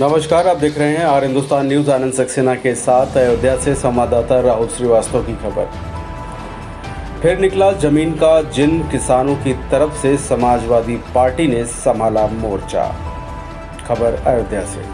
नमस्कार, आप देख रहे हैं आर हिंदुस्तान न्यूज। आनंद सक्सेना के साथ अयोध्या से संवाददाता राहुल श्रीवास्तव की खबर। फिर निकला जमीन का जिन किसानों की तरफ से समाजवादी पार्टी ने संभाला मोर्चा। खबर अयोध्या से।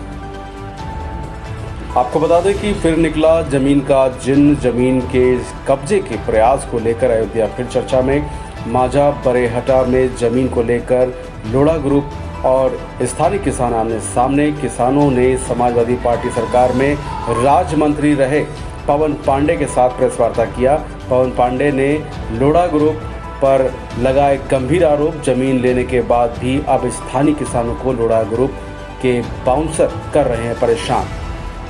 आपको बता दें कि फिर निकला जमीन का जिन जमीन के कब्जे के प्रयास को लेकर अयोध्या फिर चर्चा में। माझा बरेहटा में जमीन को लेकर लोढ़ा ग्रुप और स्थानीय किसान आमने सामने। किसानों ने समाजवादी पार्टी सरकार में राज्य मंत्री रहे पवन पांडे के साथ प्रेस वार्ता किया। पवन पांडे ने लोढ़ा ग्रुप पर लगाए गंभीर आरोप। जमीन लेने के बाद भी अब स्थानीय किसानों को लोढ़ा ग्रुप के बाउंसर कर रहे हैं परेशान।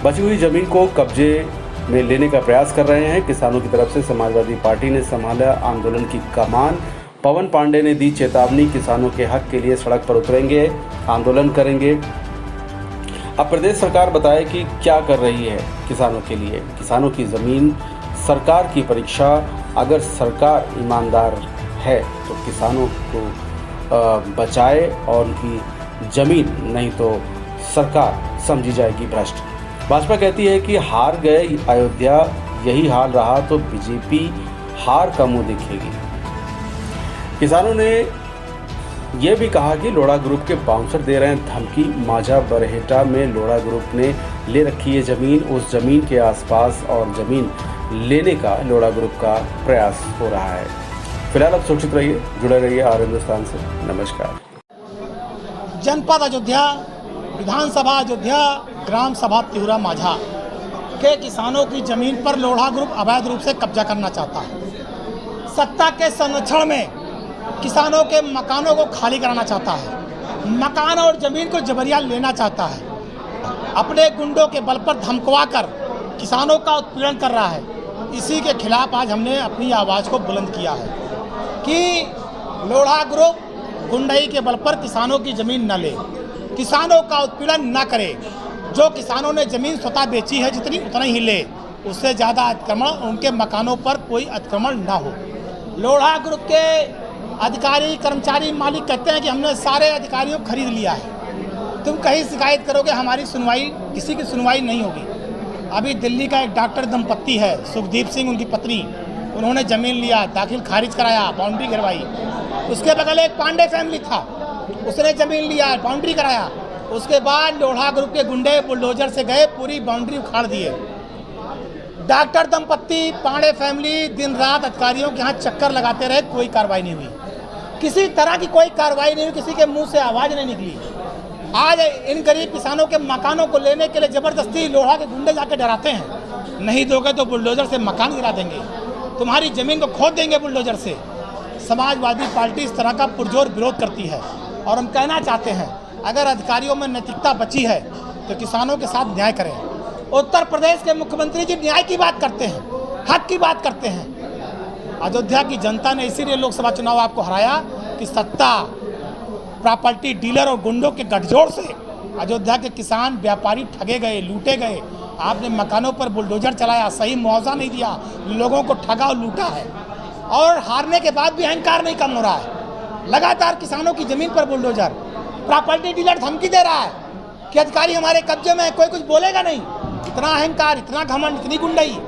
बची हुई जमीन को कब्जे में लेने का प्रयास कर रहे हैं। किसानों की तरफ से समाजवादी पार्टी ने संभाला आंदोलन की कमान। पवन पांडे ने दी चेतावनी, किसानों के हक के लिए सड़क पर उतरेंगे, आंदोलन करेंगे। अब प्रदेश सरकार बताए कि क्या कर रही है किसानों के लिए। किसानों की जमीन सरकार की परीक्षा। अगर सरकार ईमानदार है तो किसानों को बचाए और उनकी जमीन, नहीं तो सरकार समझी जाएगी भ्रष्ट। भाजपा कहती है कि हार गए अयोध्या, यही हाल रहा तो बीजेपी हार का मुंह दिखेगी। किसानों ने यह भी कहा कि लोढ़ा ग्रुप के बाउंसर दे रहे हैं धमकी। माझा बरहेटा में लोढ़ा ग्रुप ने ले रखी है जमीन। उस जमीन के आसपास और जमीन लेने का लोढ़ा ग्रुप का प्रयास हो रहा है। फिलहाल आप सुरक्षित रहिए, जुड़े रहिए आर हिंदुस्तान से। नमस्कार। जनपद अयोध्या, विधानसभा अयोध्या, ग्राम सभा तिहुरा माझा के किसानों की जमीन पर लोढ़ा ग्रुप अवैध रूप से कब्जा करना चाहता है। सत्ता के संरक्षण में किसानों के मकानों को खाली कराना चाहता है। मकान और जमीन को जबरिया लेना चाहता है। अपने गुंडों के बल पर धमकवा कर किसानों का उत्पीड़न कर रहा है। इसी के खिलाफ आज हमने अपनी आवाज़ को बुलंद किया है कि लोढ़ा ग्रुप गुंडई के बल पर किसानों की जमीन न ले, किसानों का उत्पीड़न न करे। जो किसानों ने जमीन स्वतः बेची है जितनी उतना ही ले, उससे ज़्यादा अतिक्रमण, उनके मकानों पर कोई अतिक्रमण ना हो। लोढ़ा ग्रुप के अधिकारी, कर्मचारी, मालिक कहते हैं कि हमने सारे अधिकारियों को खरीद लिया है। तुम कहीं शिकायत करोगे, हमारी सुनवाई, किसी की सुनवाई नहीं होगी। अभी दिल्ली का एक डॉक्टर दंपत्ति है, सुखदीप सिंह उनकी पत्नी, उन्होंने ज़मीन लिया, दाखिल खारिज कराया, बाउंड्री करवाई। उसके बगल एक पांडे फैमिली था, उसने ज़मीन लिया, बाउंड्री कराया। उसके बाद लोढ़ा ग्रुप के गुंडे बुलडोजर से गए, पूरी बाउंड्री उखाड़ दिए। डॉक्टर दंपत्ति, पांडे फैमिली दिन रात अधिकारियों के यहाँ चक्कर लगाते रहे, कोई कार्रवाई नहीं हुई। किसी तरह की कोई कार्रवाई नहीं हुई, किसी के मुंह से आवाज़ नहीं निकली। आज इन गरीब किसानों के मकानों को लेने के लिए ज़बरदस्ती लोढ़ा के गुंडे जाके डराते हैं, नहीं दोगे तो बुलडोजर से मकान गिरा देंगे, तुम्हारी ज़मीन को खोद देंगे बुलडोजर से। समाजवादी पार्टी इस तरह का पुरजोर विरोध करती है और हम कहना चाहते हैं, अगर अधिकारियों में नैतिकता बची है तो किसानों के साथ न्याय करें। उत्तर प्रदेश के मुख्यमंत्री जी न्याय की बात करते हैं, हक की बात करते हैं। अयोध्या की जनता ने इसीलिए लोकसभा चुनाव आपको हराया कि सत्ता, प्रॉपर्टी डीलर और गुंडों के गठजोड़ से अयोध्या के किसान, व्यापारी ठगे गए, लूटे गए। आपने मकानों पर बुलडोजर चलाया, सही मुआवजा नहीं दिया, लोगों को ठगा और लूटा है। और हारने के बाद भी अहंकार नहीं कम हो रहा है। लगातार किसानों की ज़मीन पर बुलडोजर, प्रॉपर्टी डीलर धमकी दे रहा है कि अधिकारी हमारे कब्जे में है, कोई कुछ बोलेगा नहीं। इतना अहंकार, इतना घमंड, इतनी गुंडई।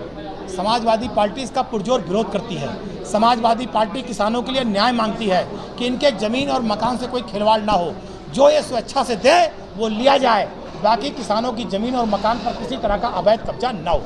समाजवादी पार्टी इसका पुरजोर विरोध करती है। समाजवादी पार्टी किसानों के लिए न्याय मांगती है कि इनके ज़मीन और मकान से कोई खिलवाड़ ना हो। जो ये स्वेच्छा से दे वो लिया जाए, बाकी किसानों की ज़मीन और मकान पर किसी तरह का अवैध कब्जा ना हो।